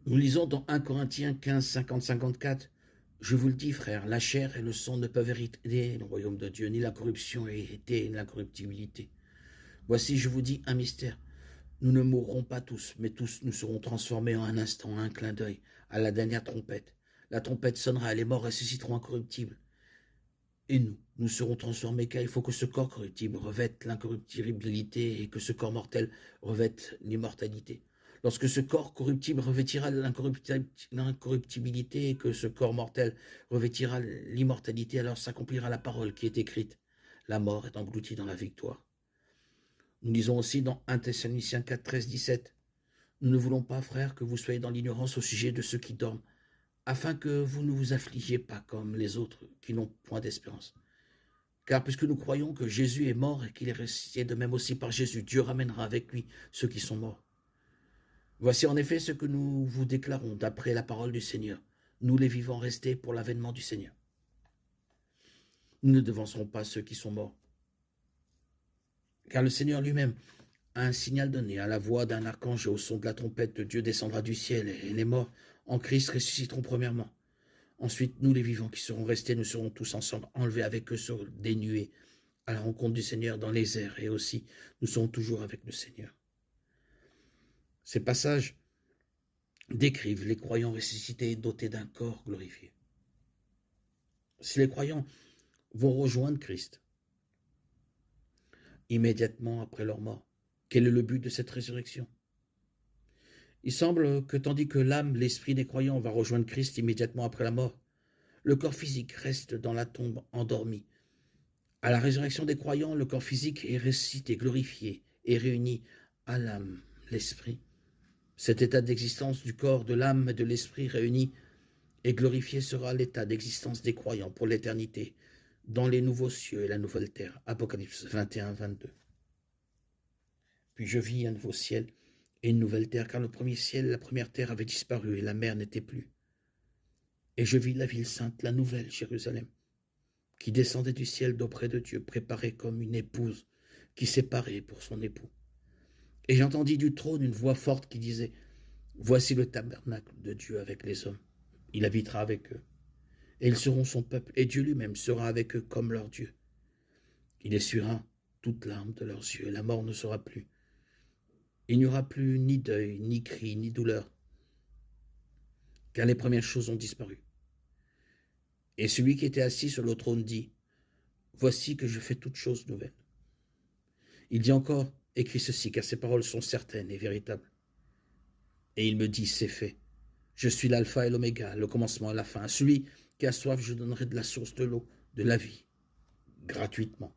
Nous lisons dans 1 Corinthiens 15, 50, 54. Je vous le dis, frères, la chair et le sang ne peuvent hériter le royaume de Dieu, ni la corruption hériter l'incorruptibilité. Voici, je vous dis un mystère. Nous ne mourrons pas tous, mais tous nous serons transformés en un instant, en un clin d'œil, à la dernière trompette. La trompette sonnera, les morts ressusciteront incorruptibles. Et nous serons transformés, car il faut que ce corps corruptible revête l'incorruptibilité et que ce corps mortel revête l'immortalité. Lorsque ce corps corruptible revêtira l'incorruptibilité et que ce corps mortel revêtira l'immortalité, alors s'accomplira la parole qui est écrite. La mort est engloutie dans la victoire. Nous lisons aussi dans 1 Thessaloniciens 4, 13, 17. Nous ne voulons pas, frères, que vous soyez dans l'ignorance au sujet de ceux qui dorment, afin que vous ne vous affligiez pas comme les autres qui n'ont point d'espérance. Car puisque nous croyons que Jésus est mort et qu'il est ressuscité de même aussi par Jésus, Dieu ramènera avec lui ceux qui sont morts. Voici en effet ce que nous vous déclarons d'après la parole du Seigneur. Nous les vivants restés pour l'avènement du Seigneur. Nous ne devancerons pas ceux qui sont morts. Car le Seigneur lui-même a un signal donné, à la voix d'un archange et au son de la trompette de Dieu descendra du ciel et les morts en Christ ressusciteront premièrement. Ensuite, nous les vivants qui serons restés, nous serons tous ensemble enlevés avec eux sur des nuées à la rencontre du Seigneur dans les airs et aussi nous serons toujours avec le Seigneur. Ces passages décrivent les croyants ressuscités dotés d'un corps glorifié. Si les croyants vont rejoindre Christ immédiatement après leur mort, quel est le but de cette résurrection? Il semble que tandis que l'âme, l'esprit des croyants va rejoindre Christ immédiatement après la mort, le corps physique reste dans la tombe endormi. À la résurrection des croyants, le corps physique est ressuscité, glorifié et réuni à l'âme, l'esprit. Cet état d'existence du corps, de l'âme et de l'esprit réunis et glorifié sera l'état d'existence des croyants pour l'éternité, dans les nouveaux cieux et la nouvelle terre. Apocalypse 21, 22. Puis je vis un nouveau ciel et une nouvelle terre, car le premier ciel et la première terre avaient disparu et la mer n'était plus. Et je vis la ville sainte, la nouvelle Jérusalem, qui descendait du ciel d'auprès de Dieu, préparée comme une épouse qui s'est parée pour son époux. Et j'entendis du trône une voix forte qui disait, « Voici le tabernacle de Dieu avec les hommes. Il habitera avec eux. Et ils seront son peuple, et Dieu lui-même sera avec eux comme leur Dieu. Il essuiera toute larme de leurs yeux, et la mort ne sera plus. Il n'y aura plus ni deuil, ni cri, ni douleur, car les premières choses ont disparu. Et celui qui était assis sur le trône dit, « Voici que je fais toutes choses nouvelles. » Il dit encore, « Écris ceci, car ces paroles sont certaines et véritables. » Et il me dit, « C'est fait. Je suis l'alpha et l'oméga, le commencement et la fin. À celui qui a soif, je donnerai de la source de l'eau, de la vie, gratuitement. »